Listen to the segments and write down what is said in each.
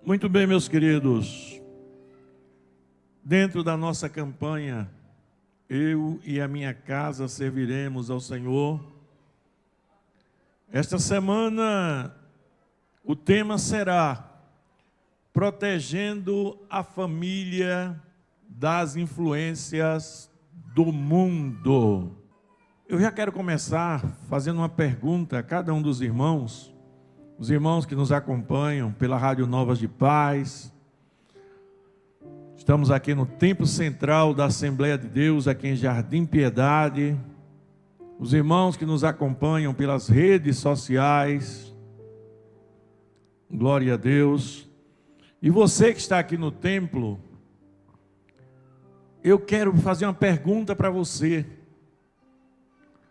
Muito bem, meus queridos. Dentro da nossa campanha, eu e a minha casa serviremos ao Senhor. Esta semana, o tema será protegendo a família das influências do mundo. Eu já quero começar fazendo uma pergunta a cada um dos irmãos, os irmãos que nos acompanham pela Rádio Novas de Paz. Estamos aqui no Templo Central da Assembleia de Deus, aqui em Jardim Piedade. Os irmãos que nos acompanham pelas redes sociais. Glória a Deus. E você que está aqui no templo, eu quero fazer uma pergunta para você.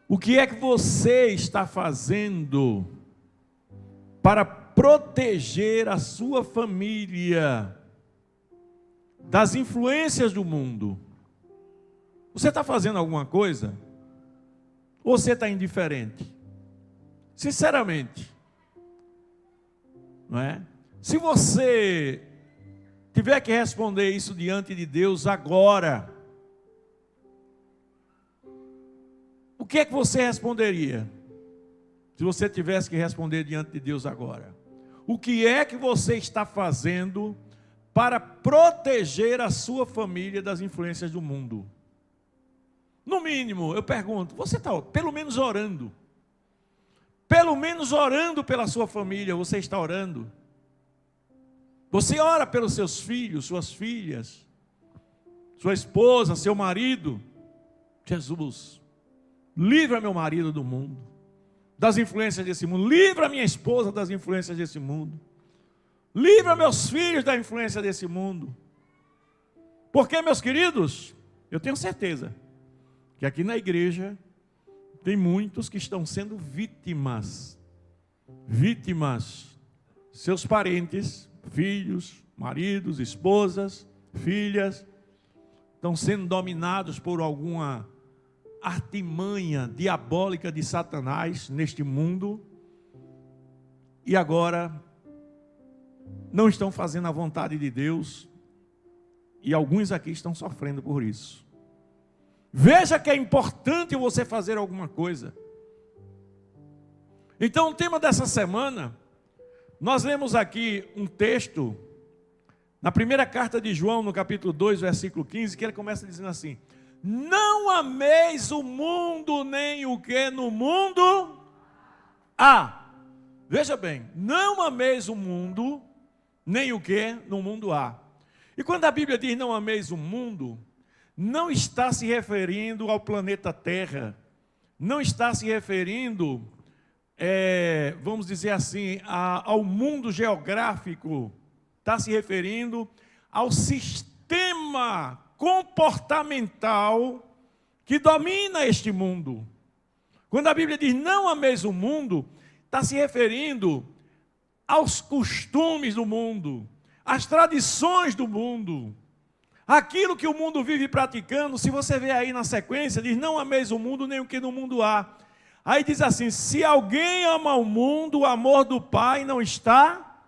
O que é que você está fazendo para proteger a sua família das influências do mundo? Você está fazendo alguma coisa? Ou você está indiferente? Sinceramente, não é? Se você tiver que responder isso diante de Deus agora, o que é que você responderia? Se você tivesse que responder diante de Deus agora, o que é que você está fazendo para proteger a sua família das influências do mundo? No mínimo, eu pergunto, você está pelo menos orando? Pelo menos orando pela sua família, você está orando? Você ora pelos seus filhos, suas filhas, sua esposa, seu marido? Jesus, livra meu marido do mundo, das influências desse mundo. Livra minha esposa das influências desse mundo. Livra meus filhos da influência desse mundo. Porque, meus queridos, eu tenho certeza que aqui na igreja tem muitos que estão sendo vítimas. Seus parentes, filhos, maridos, esposas, filhas, estão sendo dominados por alguma artimanha diabólica de Satanás neste mundo, e agora não estão fazendo a vontade de Deus, e alguns aqui estão sofrendo por isso. Veja que é importante você fazer alguma coisa. Então, o tema dessa semana, nós lemos aqui um texto, na primeira carta de João, no capítulo 2, versículo 15, que ele começa dizendo assim: não ameis o mundo, nem o que no mundo há. Veja bem, não ameis o mundo, nem o que no mundo há. E quando a Bíblia diz não ameis o mundo, não está se referindo ao planeta Terra, não está se referindo, vamos dizer assim, ao mundo geográfico, está se referindo ao sistema comportamental que domina este mundo. Quando a Bíblia diz não ameis o mundo, está se referindo aos costumes do mundo, às tradições do mundo, aquilo que o mundo vive praticando. Se você vê aí na sequência, diz não ameis o mundo, nem o que no mundo há. Aí diz assim: se alguém ama o mundo, o amor do Pai não está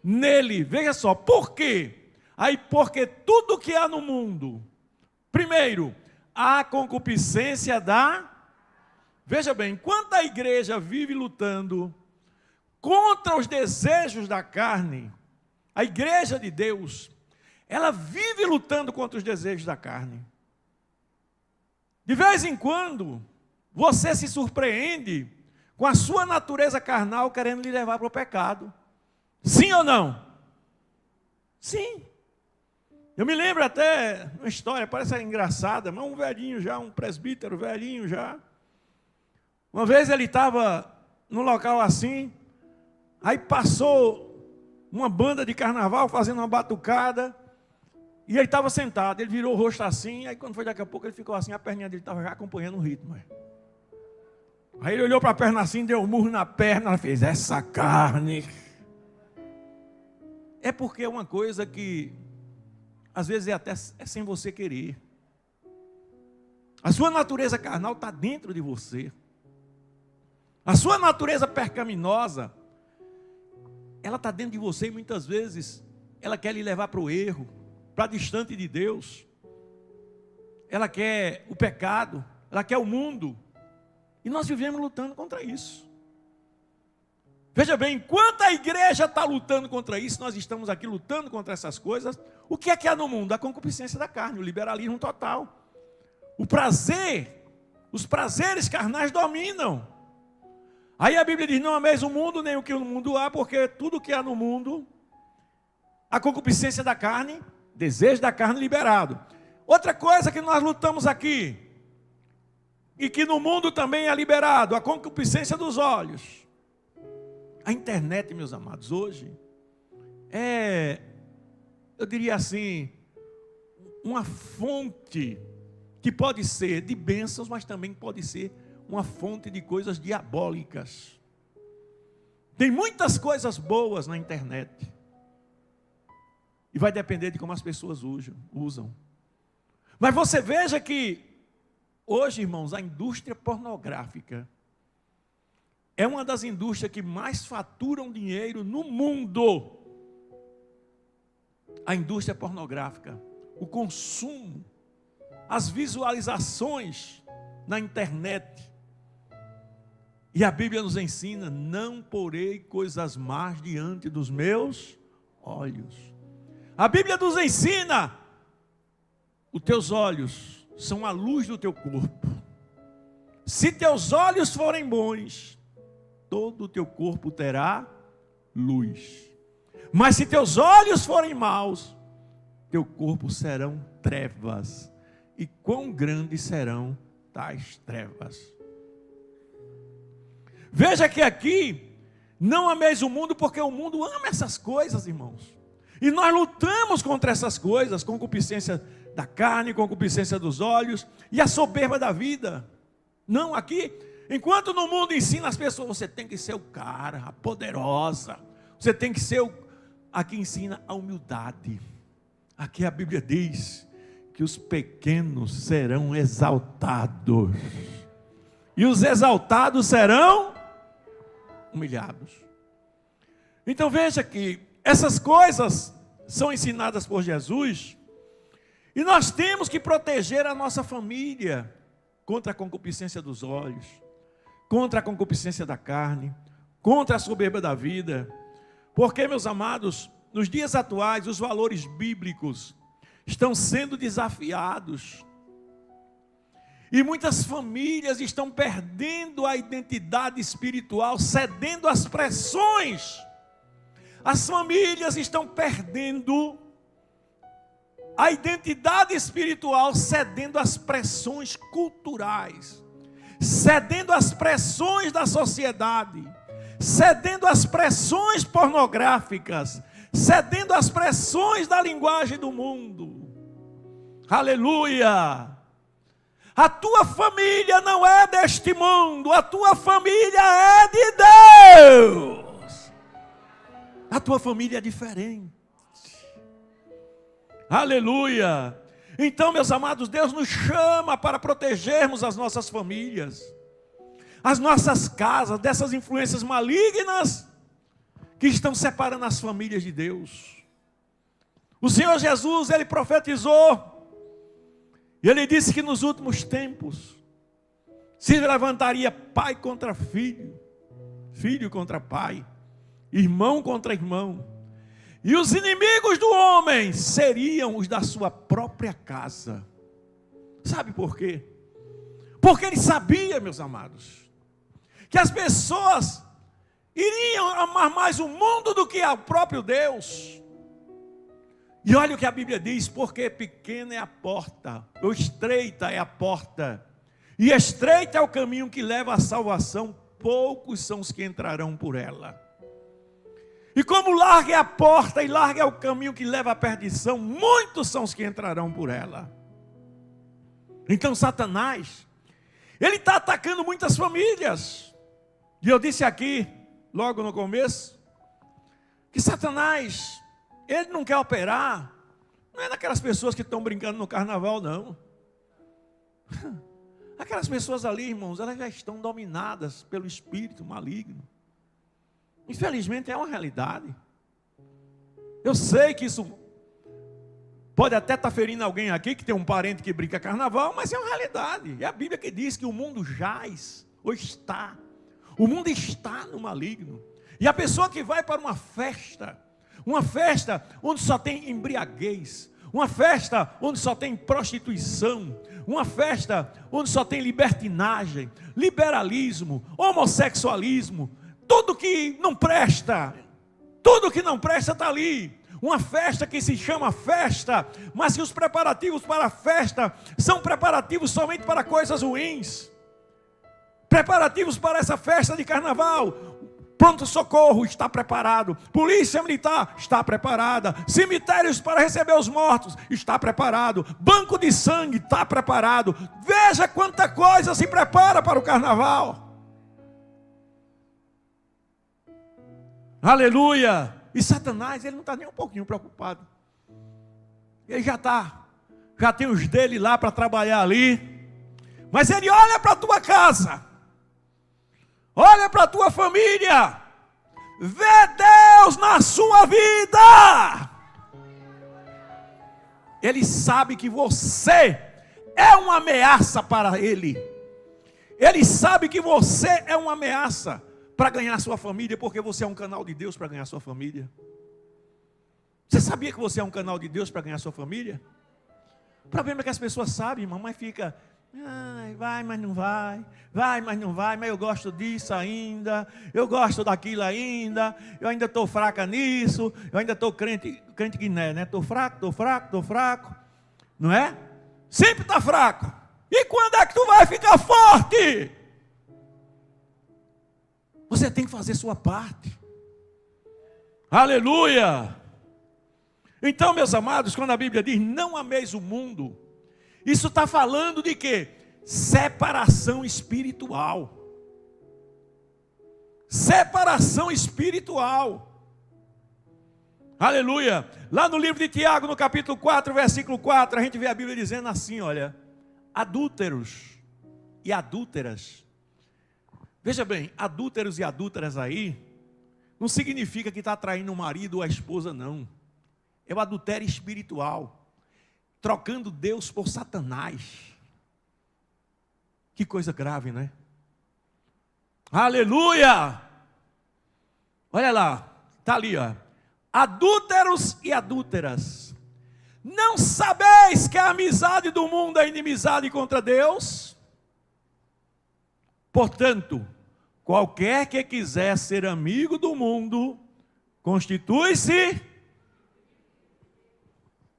nele. Veja só, por quê? Aí, porque tudo que há no mundo, primeiro, a concupiscência da... Veja bem, enquanto a igreja vive lutando contra os desejos da carne, a igreja de Deus, ela vive lutando contra os desejos da carne. De vez em quando, você se surpreende com a sua natureza carnal querendo lhe levar para o pecado. Sim ou não? Sim. Eu me lembro até uma história, parece engraçada, mas um velhinho já, um presbítero velhinho já. Uma vez ele estava num local assim, aí passou uma banda de carnaval fazendo uma batucada, e ele estava sentado, ele virou o rosto assim, aí quando foi daqui a pouco ele ficou assim, a perninha dele estava já acompanhando o ritmo. Aí ele olhou para a perna assim, deu um murro na perna, ela fez, essa carne. É porque é uma coisa que às vezes é sem você querer. A sua natureza carnal está dentro de você. A sua natureza pecaminosa, ela está dentro de você e muitas vezes ela quer lhe levar para o erro, para distante de Deus. Ela quer o pecado, ela quer o mundo. E nós vivemos lutando contra isso. Veja bem, enquanto a igreja está lutando contra isso, nós estamos aqui lutando contra essas coisas. O que é que há no mundo? A concupiscência da carne, o liberalismo total. O prazer, os prazeres carnais dominam. Aí a Bíblia diz, não ameis o mundo, nem o que no mundo há, porque tudo que há no mundo, a concupiscência da carne, desejo da carne liberado. Outra coisa que nós lutamos aqui, e que no mundo também é liberado, a concupiscência dos olhos. A internet, meus amados, hoje, eu diria assim, uma fonte que pode ser de bênçãos, mas também pode ser uma fonte de coisas diabólicas. Tem muitas coisas boas na internet. E vai depender de como as pessoas usam. Mas você veja que hoje, irmãos, a indústria pornográfica é uma das indústrias que mais faturam dinheiro no mundo. A indústria pornográfica, o consumo, as visualizações na internet. E a Bíblia nos ensina, não porei coisas más diante dos meus olhos. A Bíblia nos ensina, os teus olhos são a luz do teu corpo. Se teus olhos forem bons, todo o teu corpo terá luz. Mas se teus olhos forem maus, teu corpo serão trevas. E quão grandes serão tais trevas. Veja que aqui, não ameis o mundo, porque o mundo ama essas coisas, irmãos. E nós lutamos contra essas coisas, concupiscência da carne, concupiscência dos olhos e a soberba da vida. Não, aqui, enquanto no mundo ensina as pessoas, você tem que ser o cara, a poderosa, você tem que ser aqui ensina a humildade. Aqui a Bíblia diz que os pequenos serão exaltados e os exaltados serão humilhados. Então veja que essas coisas são ensinadas por Jesus e nós temos que proteger a nossa família contra a concupiscência dos olhos, contra a concupiscência da carne, contra a soberba da vida. Porque, meus amados, nos dias atuais, os valores bíblicos estão sendo desafiados. E muitas famílias estão perdendo a identidade espiritual, cedendo às pressões. As famílias estão perdendo a identidade espiritual, cedendo às pressões culturais, cedendo às pressões da sociedade, cedendo às pressões pornográficas, cedendo às pressões da linguagem do mundo. Aleluia! A tua família não é deste mundo, a tua família é de Deus. A tua família é diferente. Aleluia! Então, meus amados, Deus nos chama para protegermos as nossas famílias, as nossas casas, dessas influências malignas que estão separando as famílias de Deus. O Senhor Jesus, Ele profetizou, e Ele disse que nos últimos tempos se levantaria pai contra filho, filho contra pai, irmão contra irmão, e os inimigos do homem seriam os da sua própria casa. Sabe por quê? Porque Ele sabia, meus amados, que as pessoas iriam amar mais o mundo do que ao próprio Deus. E olha o que a Bíblia diz, porque pequena é a porta, ou estreita é a porta, e estreito é o caminho que leva à salvação, poucos são os que entrarão por ela. E como larga é a porta e larga é o caminho que leva à perdição, muitos são os que entrarão por ela. Então Satanás, ele está atacando muitas famílias. E eu disse aqui, logo no começo, que Satanás, ele não quer operar, não é daquelas pessoas que estão brincando no carnaval, não. Aquelas pessoas ali, irmãos, elas já estão dominadas pelo espírito maligno. Infelizmente é uma realidade. Eu sei que isso pode até estar ferindo alguém aqui, que tem um parente que brinca carnaval, mas é uma realidade. É a Bíblia que diz que o mundo jaz, ou está. O mundo está no maligno. E a pessoa que vai para uma festa onde só tem embriaguez, uma festa onde só tem prostituição, uma festa onde só tem libertinagem, liberalismo, homossexualismo, tudo que não presta está ali. Uma festa que se chama festa, mas que os preparativos para a festa são preparativos somente para coisas ruins. Preparativos para essa festa de carnaval. Pronto-socorro está preparado. Polícia militar está preparada. Cemitérios para receber os mortos está preparado. Banco de sangue está preparado. Veja quanta coisa se prepara para o carnaval. Aleluia. E Satanás, ele não está nem um pouquinho preocupado. Ele já tem os dele lá para trabalhar ali. Mas ele olha para a tua casa. Olha para a tua família. Vê Deus na sua vida. Ele sabe que você é uma ameaça para ele. Ele sabe que você é uma ameaça para ganhar sua família, porque você é um canal de Deus para ganhar sua família. Você sabia que você é um canal de Deus para ganhar sua família? O problema é que as pessoas sabem, irmão, mas fica... vai, mas não vai, mas eu gosto disso ainda, eu gosto daquilo ainda, eu ainda estou fraca nisso, eu ainda estou crente Guiné, né? Estou fraco, não é? Sempre está fraco. E quando é que tu vai ficar forte? Você tem que fazer sua parte. Aleluia! Então, meus amados, quando a Bíblia diz, não ameis o mundo, isso está falando de quê? Separação espiritual. Separação espiritual. Aleluia. Lá no livro de Tiago, no capítulo 4, versículo 4, a gente vê a Bíblia dizendo assim, olha. Adúlteros e adúlteras. Veja bem, adúlteros e adúlteras aí, não significa que está traindo o marido ou a esposa, não. É o adultério espiritual. Trocando Deus por Satanás. Que coisa grave, né? Aleluia! Olha lá, está ali, ó. Adúlteros e adúlteras. Não sabeis que a amizade do mundo é inimizade contra Deus? Portanto, qualquer que quiser ser amigo do mundo, constitui-se...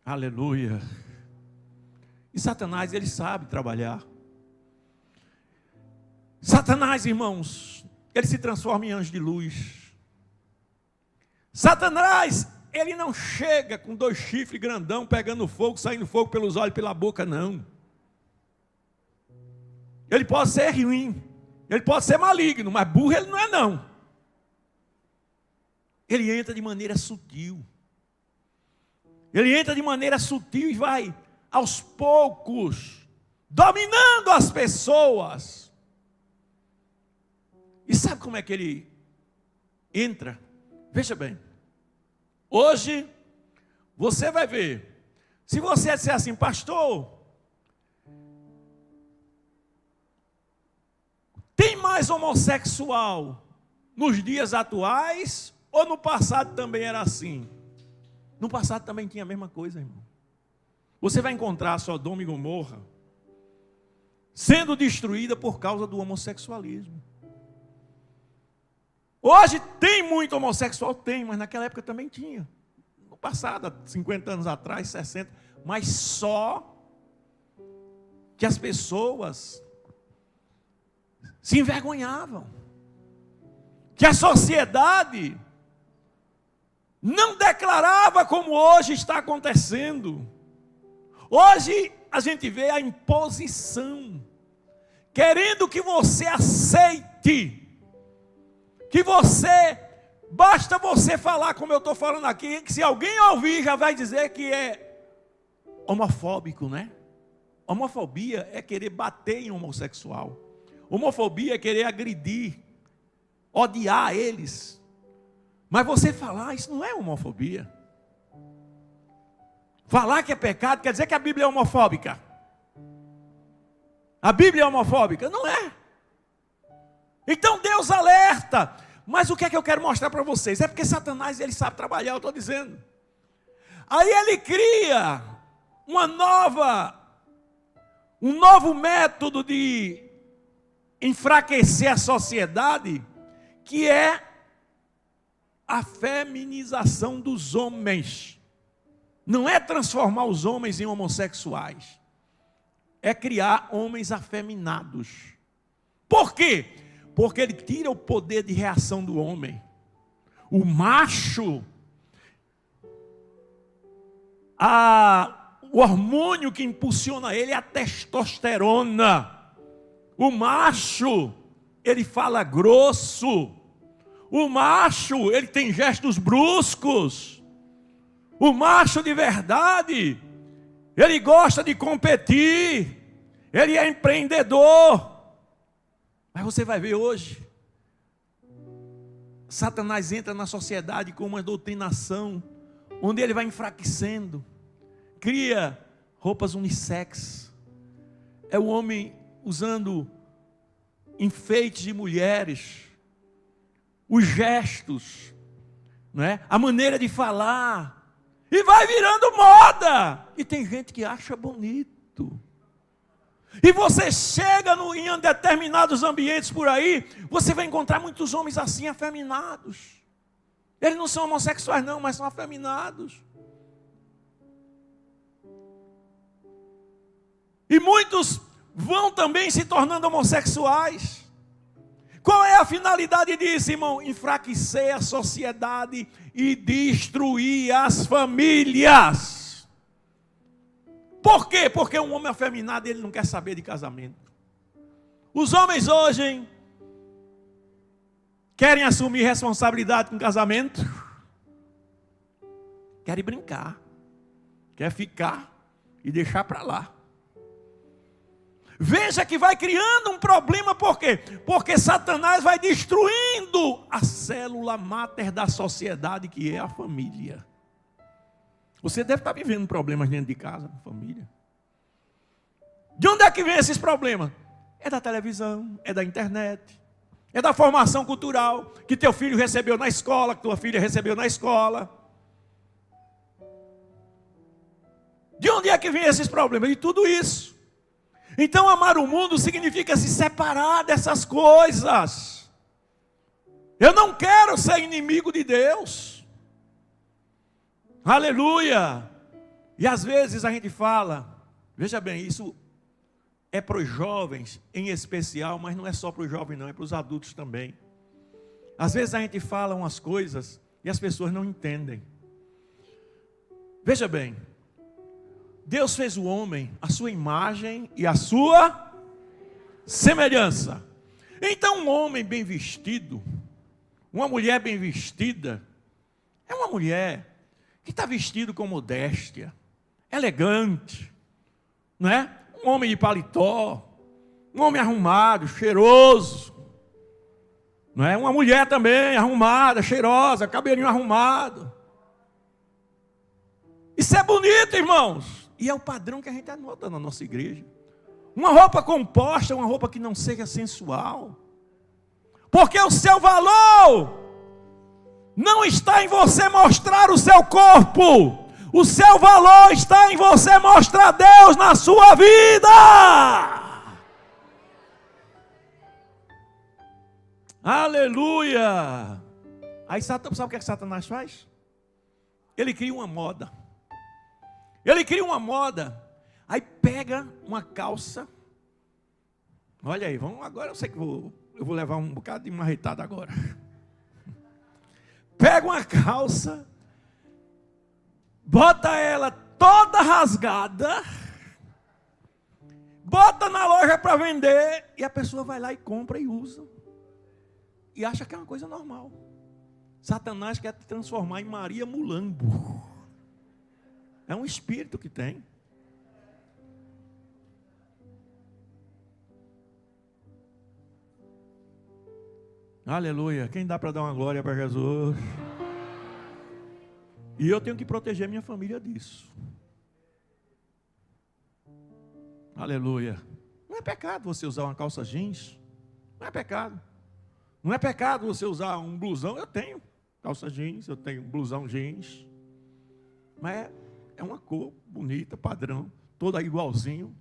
Aleluia! E Satanás, ele sabe trabalhar. Satanás, irmãos, ele se transforma em anjo de luz. Satanás, ele não chega com 2 chifres grandão, pegando fogo, saindo fogo pelos olhos e pela boca, não. Ele pode ser ruim, ele pode ser maligno, mas burro ele não é, não. Ele entra de maneira sutil. Ele entra de maneira sutil e vai aos poucos, dominando as pessoas. E sabe como é que ele entra? Veja bem, hoje você vai ver, se você disser assim, pastor, tem mais homossexual nos dias atuais ou no passado também era assim? No passado também tinha a mesma coisa, irmão. Você vai encontrar Sodoma e Gomorra sendo destruída por causa do homossexualismo. Hoje tem muito homossexual, tem, mas naquela época também tinha. No passado, há 50 anos atrás, 60, mas só que as pessoas se envergonhavam. Que a sociedade não declarava como hoje está acontecendo. Hoje a gente vê a imposição, querendo que você aceite, que você, basta você falar como eu estou falando aqui, que se alguém ouvir já vai dizer que é homofóbico, né? Homofobia é querer bater em homossexual. Homofobia é querer agredir, odiar eles. Mas você falar, isso não é homofobia. Falar que é pecado quer dizer que a Bíblia é homofóbica. A Bíblia é homofóbica? Não é. Então Deus alerta. Mas o que é que eu quero mostrar para vocês? É porque Satanás, ele sabe trabalhar, eu estou dizendo. Aí ele cria um novo método de enfraquecer a sociedade, que é a feminização dos homens. Não é transformar os homens em homossexuais, é criar homens afeminados. Por quê? Porque ele tira o poder de reação do homem. O macho, o hormônio que impulsiona ele é a testosterona. O macho, ele fala grosso. O macho, ele tem gestos bruscos. O macho de verdade, ele gosta de competir. Ele é empreendedor. Mas você vai ver hoje, Satanás entra na sociedade com uma doutrinação, onde ele vai enfraquecendo, cria roupas unissex. É o homem usando enfeites de mulheres, os gestos, não é? A maneira de falar, e vai virando moda. E tem gente que acha bonito. E você chega em determinados ambientes por aí, você vai encontrar muitos homens assim, afeminados. Eles não são homossexuais não, mas são afeminados. E muitos vão também se tornando homossexuais. Qual é a finalidade disso, irmão? Enfraquecer a sociedade e destruir as famílias. Por quê? Porque um homem afeminado, ele não quer saber de casamento. Os homens hoje querem assumir responsabilidade com casamento, querem brincar, quer ficar e deixar para lá. Veja que vai criando um problema, por quê? Porque Satanás vai destruindo a célula máter da sociedade, que é a família. Você deve estar vivendo problemas dentro de casa, com família. De onde é que vem esses problemas? É da televisão, é da internet, é da formação cultural que teu filho recebeu na escola, que tua filha recebeu na escola. De onde é que vem esses problemas? De tudo isso. Então amar o mundo significa se separar dessas coisas. Eu não quero ser inimigo de Deus. Aleluia! E às vezes a gente fala, veja bem, isso é para os jovens em especial, mas não é só para os jovens não, é para os adultos também. Às vezes a gente fala umas coisas e as pessoas não entendem. Veja bem, Deus fez o homem à sua imagem e à sua semelhança. Então um homem bem vestido, uma mulher bem vestida, é uma mulher que está vestido com modéstia, elegante, não é? Um homem de paletó, um homem arrumado, cheiroso, não é? Uma mulher também arrumada, cheirosa, cabelinho arrumado. Isso é bonito, irmãos, e é o padrão que a gente anota na nossa igreja. Uma roupa composta, uma roupa que não seja sensual, porque o seu valor não está em você mostrar o seu corpo. O seu valor está em você mostrar Deus na sua vida. Aleluia. Aí sabe o que Satanás faz? Ele cria uma moda. Ele cria uma moda. Aí pega uma calça. Olha aí, vamos agora. Eu sei que eu vou levar um bocado de marretada agora. Pega uma calça, bota ela toda rasgada, bota na loja para vender, e a pessoa vai lá e compra e usa, e acha que é uma coisa normal. Satanás quer te transformar em Maria Mulambo. É um espírito que tem. Aleluia. Quem dá para dar uma glória para Jesus? E eu tenho que proteger minha família disso. Aleluia. Não é pecado você usar uma calça jeans. Não é pecado. Não é pecado você usar um blusão. Eu tenho calça jeans, eu tenho blusão jeans. Mas é uma cor bonita, padrão, toda igualzinho.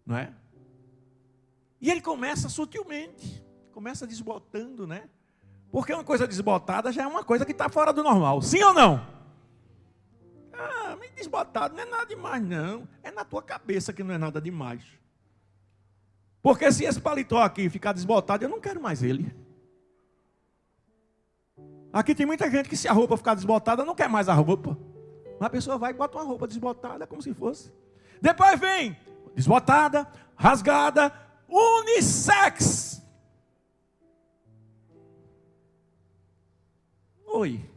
Não é? E ele começa sutilmente. Começa desbotando, né? Porque uma coisa desbotada já é uma coisa que está fora do normal. Sim ou não? Ah, mas desbotado não é nada demais, não. É na tua cabeça que não é nada demais. Porque se esse paletó aqui ficar desbotado, eu não quero mais ele. Aqui tem muita gente que se a roupa ficar desbotada, não quer mais a roupa. Uma pessoa vai e bota uma roupa desbotada, como se fosse. Depois vem desbotada, rasgada, unissex. Oi.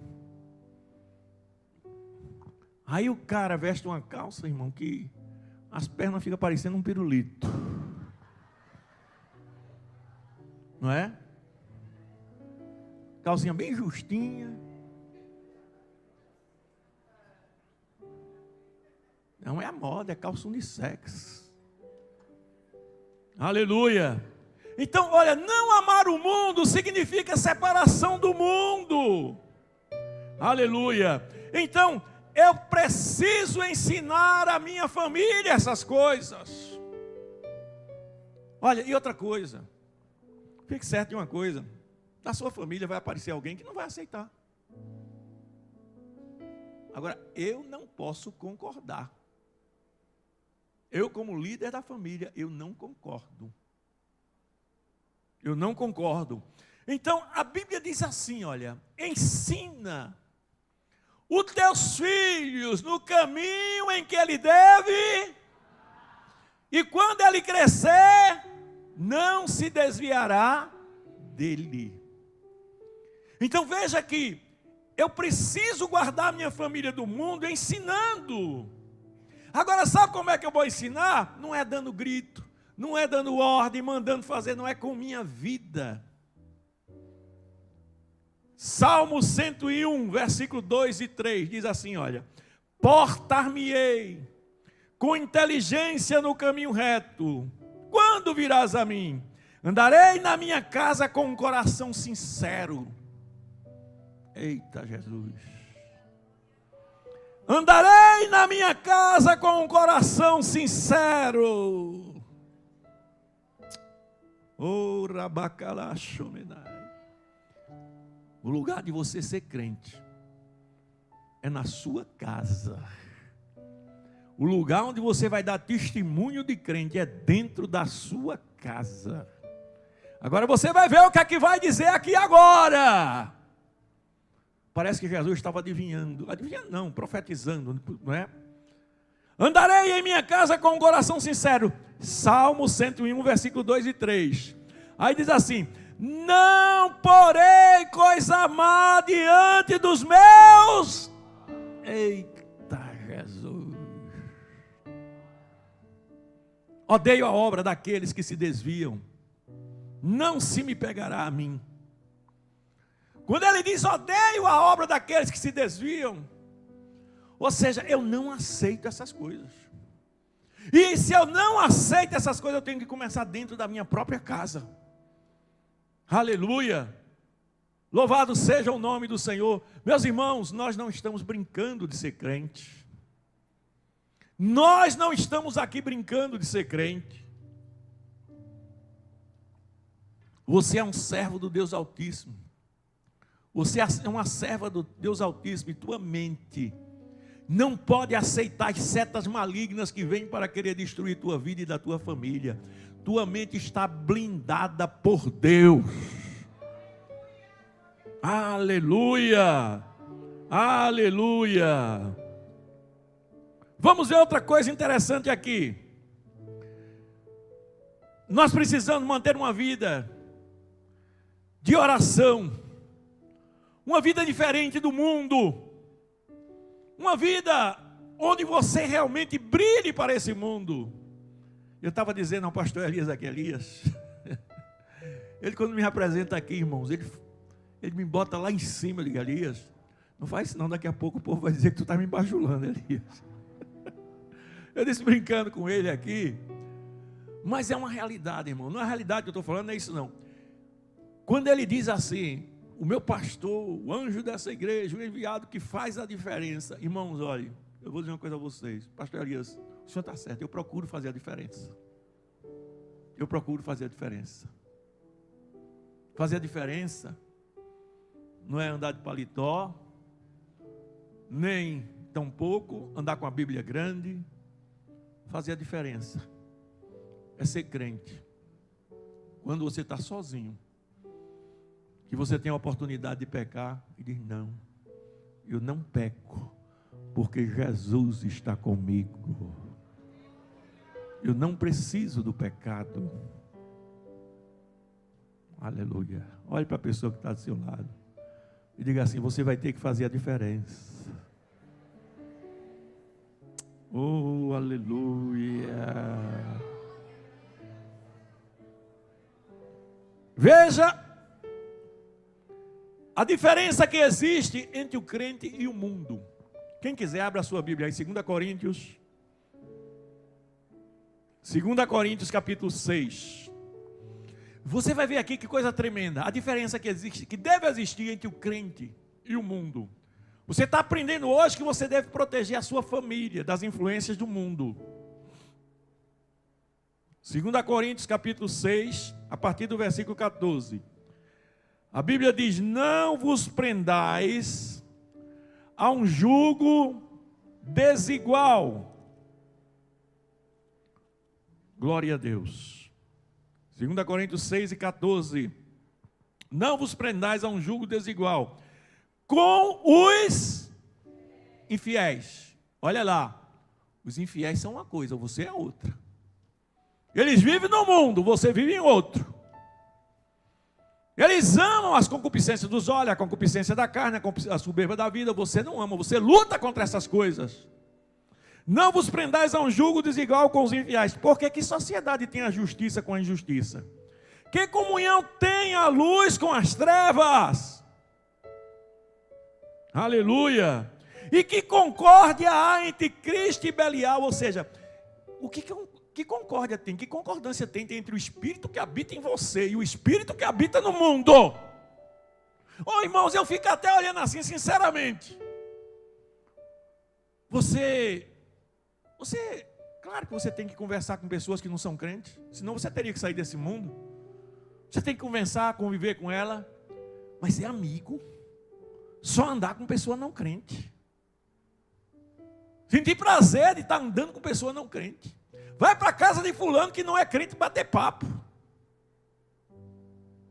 Aí o cara veste uma calça, irmão, que as pernas ficam parecendo um pirulito. Não é? Calcinha bem justinha. Não é a moda, é calça unissex. Aleluia. Então, olha, não amar o mundo significa separação do mundo. Aleluia. Então, eu preciso ensinar a minha família essas coisas. Olha, e outra coisa. Fique certo de uma coisa. Na sua família vai aparecer alguém que não vai aceitar. Agora, eu não posso concordar. Eu, como líder da família, eu não concordo. Eu não concordo. Então, a Bíblia diz assim, olha, ensina os teus filhos no caminho em que ele deve, e quando ele crescer, não se desviará dele. Então veja que eu preciso guardar minha família do mundo ensinando. Agora sabe como é que eu vou ensinar? Não é dando grito, não é dando ordem, mandando fazer, não é com minha vida. Salmo 101, versículo 2 e 3, diz assim, olha: portar-me-ei com inteligência no caminho reto. Quando virás a mim? Andarei na minha casa com um coração sincero. Eita Jesus. Andarei na minha casa com um coração sincero. Oh, rabacalachomenai. O lugar de você ser crente é na sua casa. O lugar onde você vai dar testemunho de crente é dentro da sua casa. Agora você vai ver o que é que vai dizer aqui agora. Parece que Jesus estava adivinhando. Adivinhando não, profetizando, não é? Andarei em minha casa com um coração sincero. Salmo 101, versículo 2 e 3. Aí diz assim: não porei coisa má diante dos meus. Eita Jesus. Odeio a obra daqueles que se desviam. Não se me pegará a mim. Quando ele diz odeio a obra daqueles que se desviam, ou seja, eu não aceito essas coisas. E se eu não aceito essas coisas, eu tenho que começar dentro da minha própria casa. Aleluia. Louvado seja o nome do Senhor. Meus irmãos, nós não estamos brincando de ser crente. Nós não estamos aqui brincando de ser crente. Você é um servo do Deus Altíssimo. Você é uma serva do Deus Altíssimo. E tua mente não pode aceitar as setas malignas que vêm para querer destruir tua vida e da tua família. Tua mente está blindada por Deus. Aleluia. Aleluia. Vamos ver outra coisa interessante aqui. Nós precisamos manter uma vida de oração, uma vida diferente do mundo, uma vida onde você realmente brilhe para esse mundo. Eu estava dizendo ao pastor Elias, ele quando me apresenta aqui, irmãos, ele me bota lá em cima. Eu digo: Elias, não faz isso não, daqui a pouco o povo vai dizer que tu está me bajulando, Elias. Eu disse brincando com ele aqui. Mas é uma realidade, irmão. Não é a realidade que eu estou falando, não é isso não. Quando ele diz assim, o meu pastor, o anjo dessa igreja, o enviado que faz a diferença. Irmãos, olha, eu vou dizer uma coisa a vocês. Pastor Elias, o senhor está certo, eu procuro fazer a diferença. Eu procuro fazer a diferença. Fazer a diferença não é andar de paletó, nem tampouco andar com a Bíblia grande. Fazer a diferença é ser crente. Quando você está sozinho, que você tem a oportunidade de pecar e diz: não, eu não peco, porque Jesus está comigo. Eu não preciso do pecado. Aleluia. Olhe para a pessoa que está do seu lado e diga assim: você vai ter que fazer a diferença. Oh, aleluia. Veja a diferença que existe entre o crente e o mundo. Quem quiser, abra a sua Bíblia aí, 2 Coríntios. 2 Coríntios capítulo 6. Você vai ver aqui que coisa tremenda. A diferença que existe, que deve existir entre o crente e o mundo. Você está aprendendo hoje que você deve proteger a sua família das influências do mundo. 2 Coríntios capítulo 6, a partir do versículo 14. A Bíblia diz: não vos prendais a um jugo desigual. Glória a Deus. 2 Coríntios 6 e 14. Não vos prendais a um jugo desigual com os infiéis. Olha lá, os infiéis são uma coisa, você é outra. Eles vivem no mundo, você vive em outro. Eles amam as concupiscências dos olhos, a concupiscência da carne, a soberba da vida. Você não ama, você luta contra essas coisas. Não vos prendais a um jugo desigual com os infiéis. Porque que sociedade tem a justiça com a injustiça? Que comunhão tem a luz com as trevas? Aleluia! E que concórdia há entre Cristo e Belial? Ou seja, que concórdia tem? Que concordância tem entre o Espírito que habita em você e o Espírito que habita no mundo? Oh, irmãos, eu fico até olhando assim, sinceramente. Claro que você tem que conversar com pessoas que não são crentes, senão você teria que sair desse mundo. Você tem que conversar, conviver com ela, mas é amigo. Só andar com pessoa não crente. Sentir prazer de estar andando com pessoa não crente. Vai para a casa de fulano que não é crente bater papo.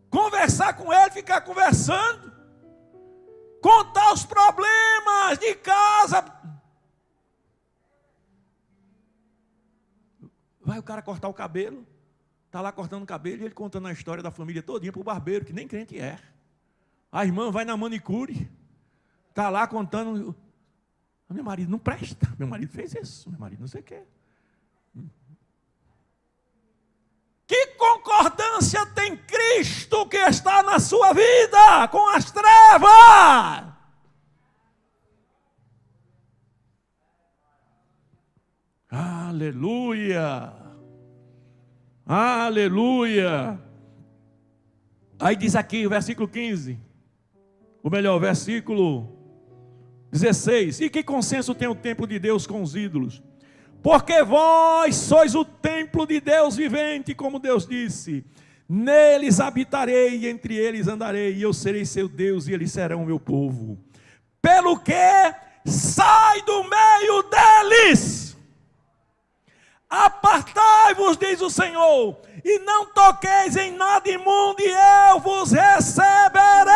Conversar com ele, ficar conversando. Contar os problemas de casa. Vai o cara cortar o cabelo. Está lá cortando o cabelo e ele contando a história da família todinha para o barbeiro, que nem crente é. A irmã vai na manicure. Está lá contando. Meu marido não presta. Meu marido fez isso. Meu marido não sei o quê. Que concordância tem Cristo que está na sua vida com as trevas? Aleluia! Aleluia! Aí diz aqui o versículo 15, ou melhor, versículo 16: e que consenso tem o templo de Deus com os ídolos? Porque vós sois o templo de Deus vivente, como Deus disse: neles habitarei e entre eles andarei, e eu serei seu Deus e eles serão meu povo. Pelo que sai do meio deles, apartai-vos, diz o Senhor, e não toqueis em nada imundo, e eu vos receberei.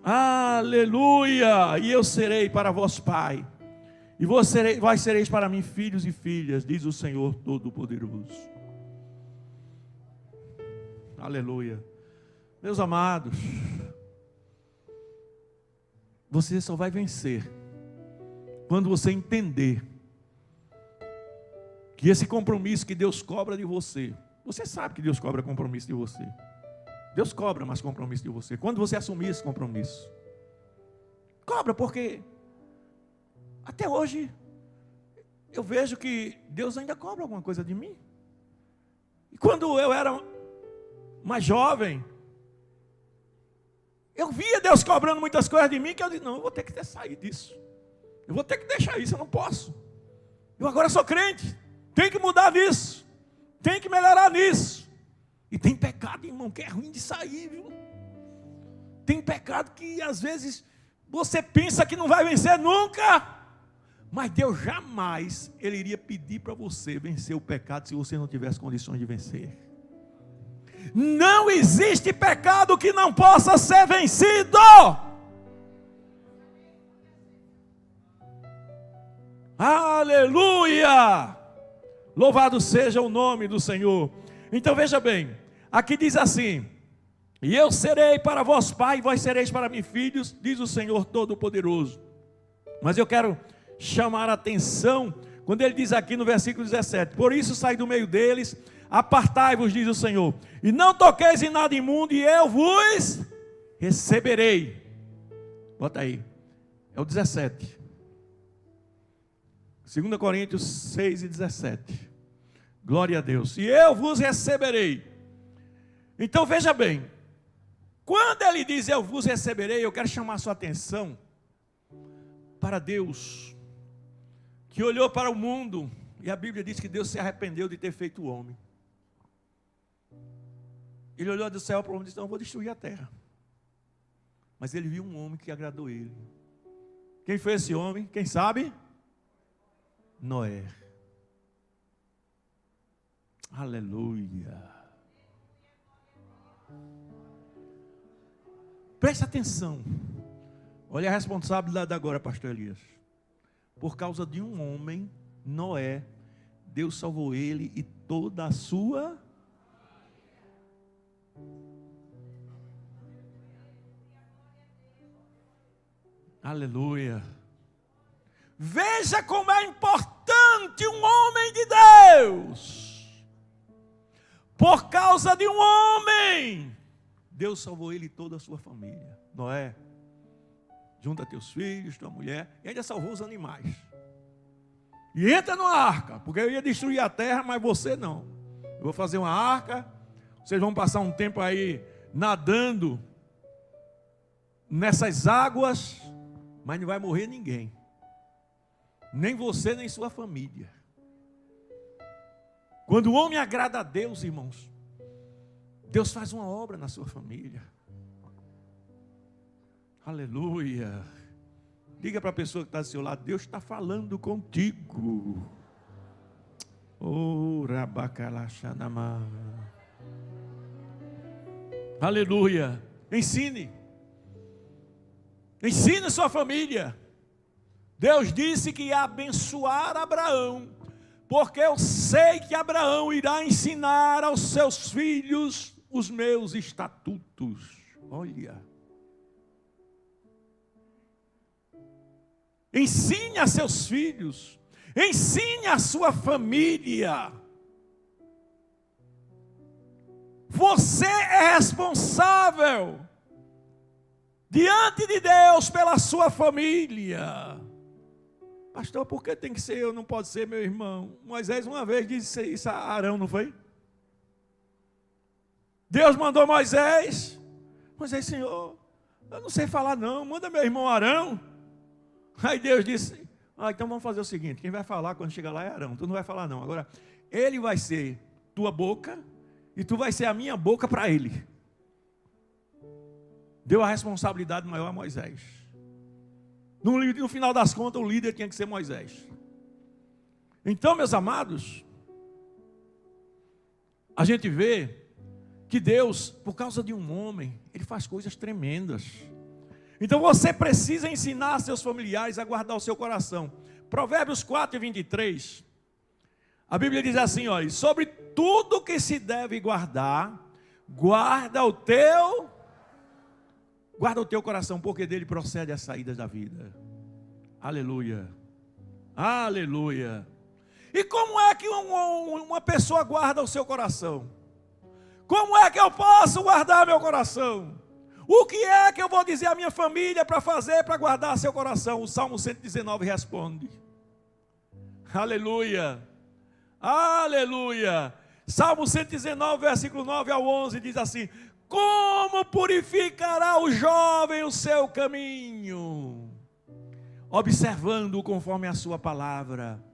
Aleluia! E eu serei para vós pai, e vós sereis para mim filhos e filhas, diz o Senhor Todo-Poderoso. Aleluia! Meus amados, você só vai vencer quando você entender que esse compromisso que Deus cobra de você, você sabe que Deus cobra compromisso de você. Deus cobra mais compromisso de você. Quando você assumir esse compromisso, cobra, porque até hoje eu vejo que Deus ainda cobra alguma coisa de mim. E quando eu era mais jovem, eu via Deus cobrando muitas coisas de mim, que eu disse, não, eu vou ter que sair disso. Eu vou ter que deixar isso, eu não posso. Eu agora sou crente, tenho que mudar nisso, tenho que melhorar nisso. E tem pecado, irmão, que é ruim de sair, viu? Tem pecado que às vezes você pensa que não vai vencer nunca. Mas Deus jamais, Ele iria pedir para você vencer o pecado se você não tivesse condições de vencer. Não existe pecado que não possa ser vencido. Aleluia! Louvado seja o nome do Senhor. Então veja bem, aqui diz assim: e eu serei para vós pai, e vós sereis para mim filhos, diz o Senhor Todo-Poderoso. Mas eu quero chamar a atenção, quando ele diz aqui no versículo 17, por isso sai do meio deles, apartai-vos, diz o Senhor, e não toqueis em nada imundo, e eu vos receberei. Bota aí, é o 17, 2 Coríntios 6 e 17, glória a Deus, e eu vos receberei. Então veja bem, quando ele diz eu vos receberei, eu quero chamar a sua atenção para Deus, que olhou para o mundo, e a Bíblia diz que Deus se arrependeu de ter feito o homem. Ele olhou do céu para o homem e disse, não, eu vou destruir a terra. Mas ele viu um homem que agradou ele. Quem foi esse homem? Quem sabe? Noé. Aleluia. Preste atenção. Olha a responsabilidade agora, pastor Elias. Por causa de um homem, Noé, Deus salvou ele e toda a sua. Aleluia. Veja como é importante um homem de Deus. Por causa de um homem, Deus salvou ele e toda a sua família. Noé, junta teus filhos, tua mulher, e ainda salvou os animais. E entra numa arca, porque eu ia destruir a terra, mas você não. Eu vou fazer uma arca, vocês vão passar um tempo aí nadando nessas águas, mas não vai morrer ninguém. Nem você, nem sua família. Quando o homem agrada a Deus, irmãos, Deus faz uma obra na sua família. Aleluia. Diga para a pessoa que está do seu lado, Deus está falando contigo. Oh, rabacalaxanamá. Aleluia. Ensine. Ensine sua família. Deus disse que ia abençoar Abraão, porque eu sei que Abraão irá ensinar aos seus filhos os meus estatutos. Olha. Ensine a seus filhos, ensine a sua família. Você é responsável diante de Deus pela sua família. Pastor, por que tem que ser eu, não pode ser meu irmão? Moisés uma vez disse isso a Arão, não foi? Deus mandou Moisés. Moisés, Senhor, eu não sei falar não, manda meu irmão Arão. Aí Deus disse, então vamos fazer o seguinte, quem vai falar quando chegar lá é Arão, tu não vai falar não. Agora, ele vai ser tua boca e tu vai ser a minha boca para ele. Deu a responsabilidade maior a Moisés. No final das contas, o líder tinha que ser Moisés. Então, meus amados, a gente vê que Deus, por causa de um homem, Ele faz coisas tremendas. Então você precisa ensinar seus familiares a guardar o seu coração. Provérbios 4 e 23. A Bíblia diz assim, olha, sobre tudo que se deve guardar, guarda o teu coração, porque dele procede as saídas da vida. Aleluia. Aleluia. E como é que uma pessoa guarda o seu coração? Como é que eu posso guardar meu coração? O que é que eu vou dizer à minha família para fazer, para guardar seu coração? O Salmo 119 responde. Aleluia. Aleluia. Salmo 119, versículo 9 ao 11 diz assim: como purificará o jovem o seu caminho? Observando conforme a sua palavra.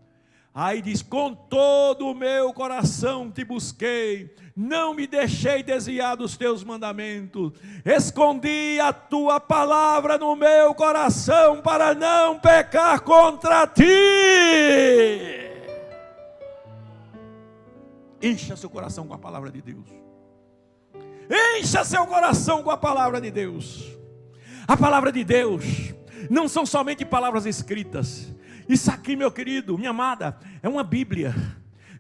Aí diz: com todo o meu coração te busquei, não me deixei desviar dos teus mandamentos, escondi a tua palavra no meu coração para não pecar contra ti. Encha seu coração com a palavra de Deus. Encha seu coração com a palavra de Deus. A palavra de Deus não são somente palavras escritas. Isso aqui, meu querido, minha amada, é uma Bíblia.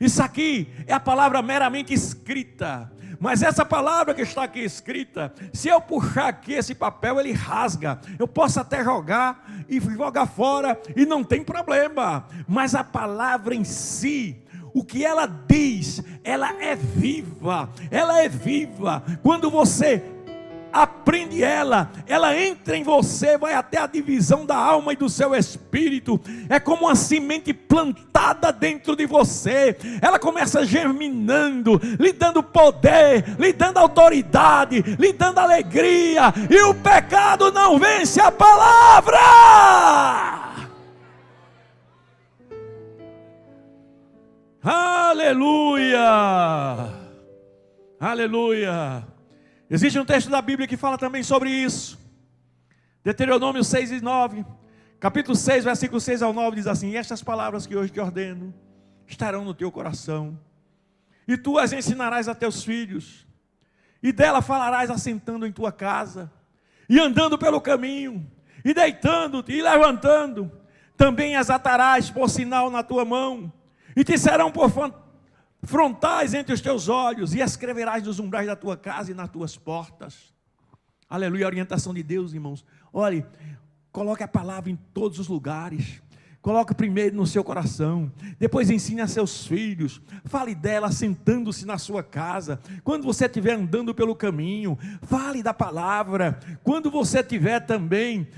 Isso aqui é a palavra meramente escrita. Mas essa palavra que está aqui escrita, se eu puxar aqui esse papel, ele rasga. Eu posso até jogar e jogar fora e não tem problema. Mas a palavra em si, o que ela diz, ela é viva. Ela é viva. Quando você aprende ela entra em você, vai até a divisão da alma e do seu espírito. É como uma semente plantada dentro de você. Ela começa germinando, lhe dando poder, lhe dando autoridade, lhe dando alegria. E o pecado não vence a palavra. Aleluia! Aleluia! Existe um texto da Bíblia que fala também sobre isso. Deuteronômio 6 e 9. Capítulo 6, versículo 6 ao 9 diz assim: estas palavras que hoje te ordeno estarão no teu coração, e tu as ensinarás a teus filhos, e dela falarás assentando em tua casa, e andando pelo caminho, e deitando-te e levantando. Também as atarás por sinal na tua mão, e te serão por frontais entre os teus olhos, e escreverás nos umbrais da tua casa e nas tuas portas. Aleluia, a orientação de Deus, irmãos. Olhe, coloque a palavra em todos os lugares. Coloque primeiro no seu coração, depois ensine a seus filhos, fale dela sentando-se na sua casa, quando você estiver andando pelo caminho, fale da palavra, quando você estiver também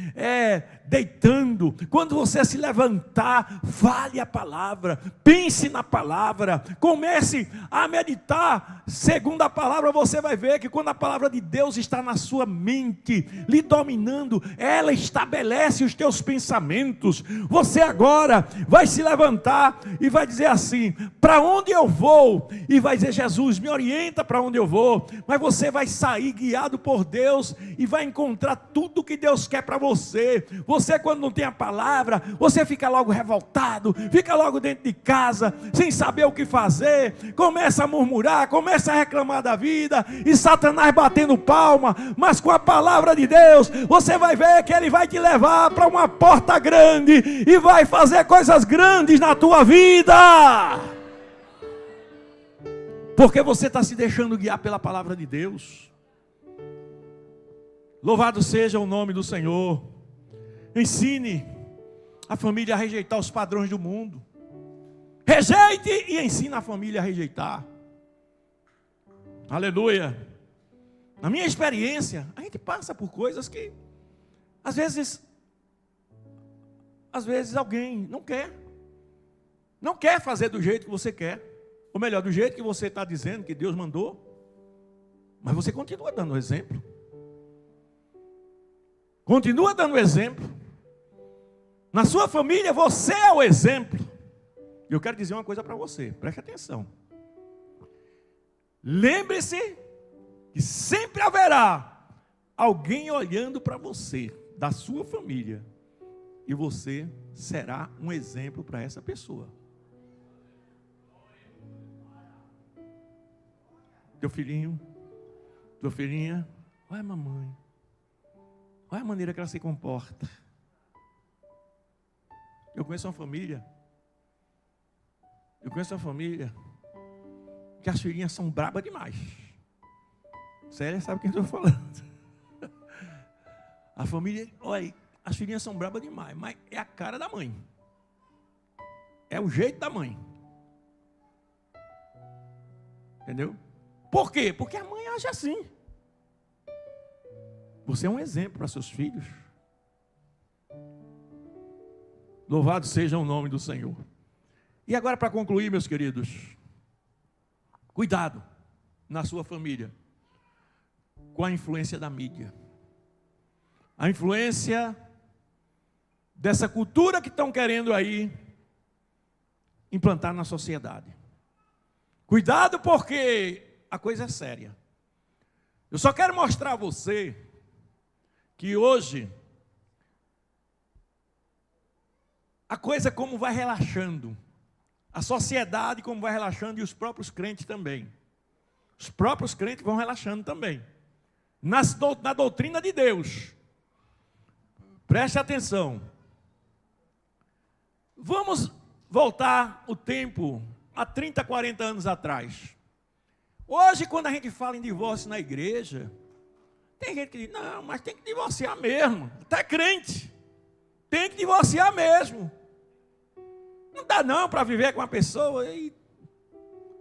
deitando, quando você se levantar, fale a palavra, pense na palavra, comece a meditar segundo a palavra. Você vai ver que quando a palavra de Deus está na sua mente, lhe dominando, ela estabelece os teus pensamentos. Você agora vai se levantar e vai dizer assim: para onde eu vou? E vai dizer: Jesus, me orienta para onde eu vou. Mas você vai sair guiado por Deus e vai encontrar tudo que Deus quer para você. Você, quando não tem a palavra, você fica logo revoltado, fica logo dentro de casa, sem saber o que fazer, começa a murmurar, começa a reclamar da vida, e Satanás batendo palma. Mas com a palavra de Deus, você vai ver que ele vai te levar para uma porta grande, e vai fazer coisas grandes na tua vida, porque você está se deixando guiar pela palavra de Deus. Louvado seja o nome do Senhor. Ensine a família a rejeitar os padrões do mundo. Rejeite e ensine a família a rejeitar. Aleluia. Na minha experiência, a gente passa por coisas que às vezes alguém não quer fazer do jeito que você quer, ou melhor, do jeito que você está dizendo que Deus mandou, mas você continua dando exemplo. Continua dando exemplo. Na sua família você é o exemplo. E eu quero dizer uma coisa para você, preste atenção. Lembre-se que sempre haverá alguém olhando para você, da sua família, e você será um exemplo para essa pessoa. Teu filhinho, tua filhinha, olha a mamãe, olha a maneira que ela se comporta. Eu conheço uma família que as filhinhas são brabas demais. Sério, sabe quem eu estou falando? A família, olha, as filhinhas são brabas demais, mas é a cara da mãe. É o jeito da mãe. Entendeu? Por quê? Porque a mãe age assim. Você é um exemplo para seus filhos. Louvado seja o nome do Senhor. E agora, para concluir, meus queridos, cuidado na sua família com a influência da mídia. A influência dessa cultura que estão querendo aí implantar na sociedade. Cuidado, porque a coisa é séria. Eu só quero mostrar a você que hoje a coisa como vai relaxando. A sociedade como vai relaxando e os próprios crentes também. Os próprios crentes vão relaxando também. Na doutrina de Deus. Preste atenção. Vamos voltar o tempo há 30, 40 anos atrás. Hoje, quando a gente fala em divórcio na igreja, tem gente que diz, não, mas tem que divorciar mesmo. Até crente. Tem que divorciar mesmo. Não dá não para viver com uma pessoa e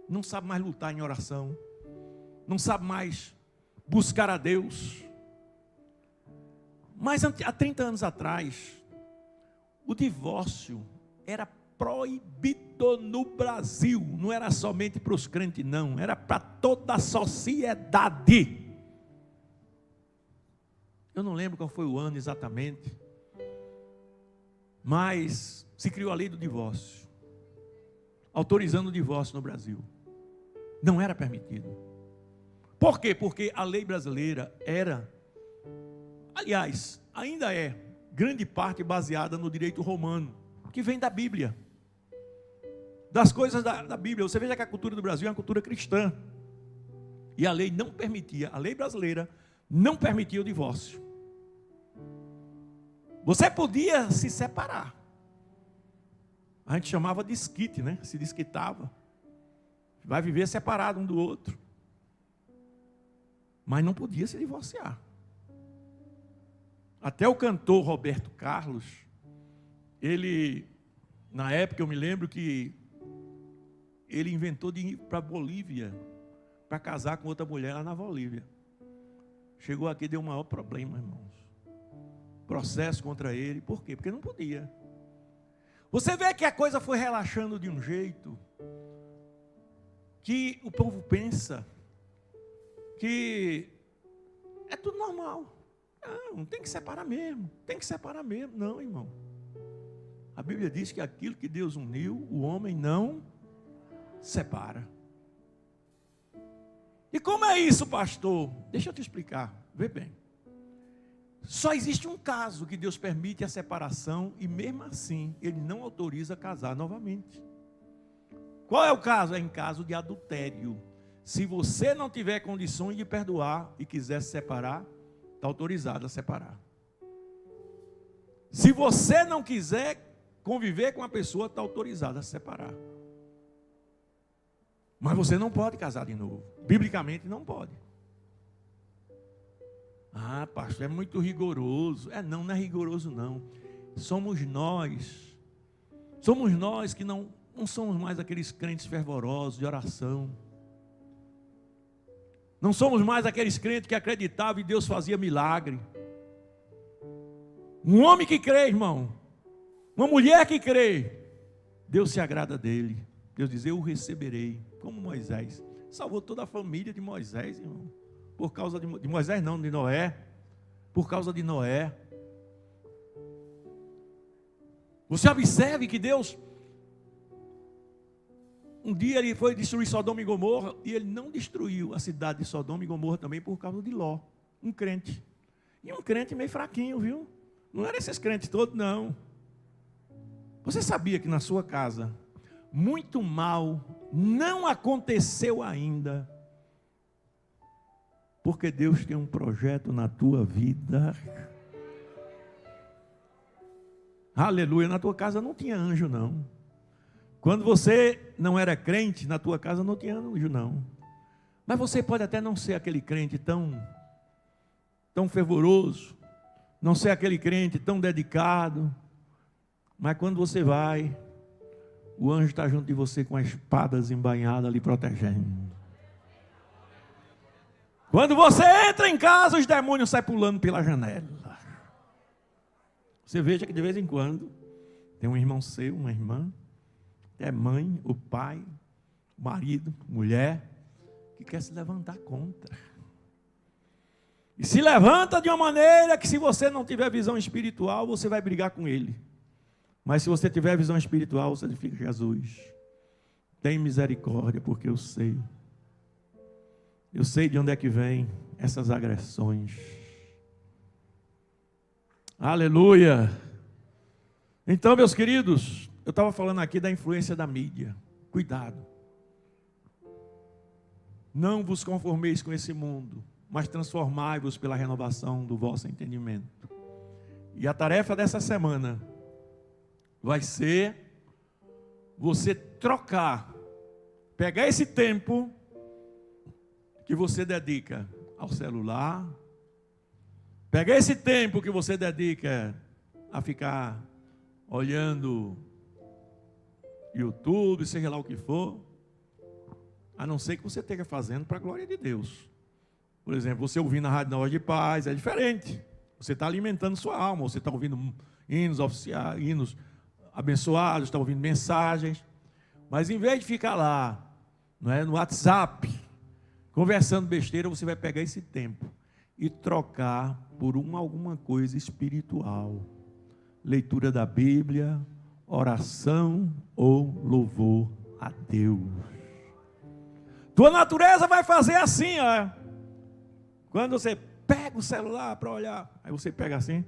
não sabe mais lutar em oração. Não sabe mais buscar a Deus. Mas há 30 anos atrás, o divórcio era proibido no Brasil. Não era somente para os crentes, não. Era para toda a sociedade. Eu não lembro qual foi o ano exatamente. Mas se criou a lei do divórcio. Autorizando o divórcio no Brasil. Não era permitido. Por quê? Porque a lei brasileira era, aliás, ainda é, grande parte baseada no direito romano, que vem da Bíblia. Das coisas da Bíblia. Você veja que a cultura do Brasil é uma cultura cristã. E a lei não permitia, a lei brasileira não permitia o divórcio. Você podia se separar. A gente chamava de desquite, né? Se desquitava. Vai viver separado um do outro. Mas não podia se divorciar. Até o cantor Roberto Carlos, ele, na época eu me lembro que ele inventou de ir para a Bolívia para casar com outra mulher lá na Bolívia. Chegou aqui e deu o maior problema, irmãos. Processo contra ele. Por quê? Porque não podia. Você vê que a coisa foi relaxando de um jeito que o povo pensa que é tudo normal. Não, tem que separar mesmo. Tem que separar mesmo. Não, irmão. A Bíblia diz que aquilo que Deus uniu, o homem não separa. E como é isso, pastor? Deixa eu te explicar. Vê bem. Só existe um caso que Deus permite a separação e mesmo assim Ele não autoriza casar novamente. Qual é o caso? É em caso de adultério. Se você não tiver condições de perdoar e quiser se separar, está autorizado a separar. Se você não quiser conviver com a pessoa, está autorizado a se separar. Mas você não pode casar de novo. Biblicamente não pode. Ah, pastor, é muito rigoroso. Não é rigoroso não. Somos nós que não somos mais aqueles crentes fervorosos de oração. Não somos mais aqueles crentes que acreditavam e Deus fazia milagre. Um homem que crê, irmão, uma mulher que crê, Deus se agrada dele. Deus diz, eu o receberei, como Moisés. Salvou toda a família de Moisés, irmão. Por causa de Moisés não, de Noé. Por causa de Noé. Você observe que Deus, um dia ele foi destruir Sodoma e Gomorra, e ele não destruiu a cidade de Sodoma e Gomorra também por causa de Ló, um crente. E um crente meio fraquinho, viu? Não eram esses crentes todos, não. Você sabia que na sua casa, muito mal não aconteceu ainda, porque Deus tem um projeto na tua vida. Aleluia, na tua casa não tinha anjo não. Quando você não era crente, na tua casa não tinha anjo não. Mas você pode até não ser aquele crente tão fervoroso, não ser aquele crente tão dedicado, mas quando você vai, o anjo está junto de você com a espada desembainhada ali protegendo. Quando você entra em casa, os demônios saem pulando pela janela. Você veja que de vez em quando tem um irmão seu, uma irmã, é mãe, o pai, o marido, mulher, que quer se levantar contra. E se levanta de uma maneira que, se você não tiver visão espiritual, você vai brigar com ele. Mas se você tiver visão espiritual, você fica: Jesus, tem misericórdia, porque eu sei de onde é que vem essas agressões. Aleluia! Então, meus queridos, eu estava falando aqui da influência da mídia. Cuidado. Não vos conformeis com esse mundo, mas transformai-vos pela renovação do vosso entendimento. E a tarefa dessa semana vai ser você trocar, pegar esse tempo que você dedica ao celular, pegar esse tempo que você dedica a ficar olhando YouTube, seja lá o que for, a não ser que você esteja fazendo para a glória de Deus. Por exemplo, você ouvindo a rádio na hora de paz, é diferente. Você está alimentando sua alma, você está ouvindo hinos oficiais, hinos abençoados, está ouvindo mensagens. Mas em vez de ficar lá, não é, no WhatsApp, conversando besteira, você vai pegar esse tempo e trocar por alguma coisa espiritual. Leitura da Bíblia, oração ou louvor a Deus. Tua natureza vai fazer assim, ó. Quando você pega o celular para olhar, aí você pega assim: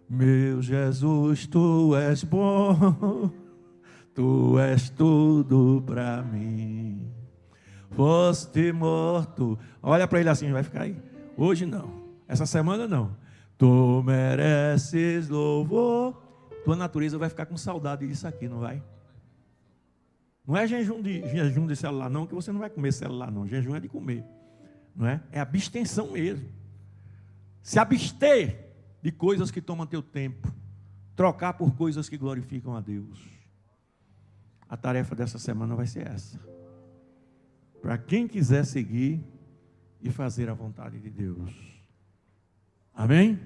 meu Jesus, tu és bom, tu és tudo para mim. Foste morto. Olha para ele assim, vai ficar aí. Hoje não, essa semana não. Tu mereces louvor. Tua natureza vai ficar com saudade disso aqui, não vai? Não é jejum de celular não, que você não vai comer celular não. Jejum é de comer, não é? É abstenção mesmo. Se abster de coisas que tomam teu tempo, trocar por coisas que glorificam a Deus. A tarefa dessa semana vai ser essa. Para quem quiser seguir e fazer a vontade de Deus. Amém?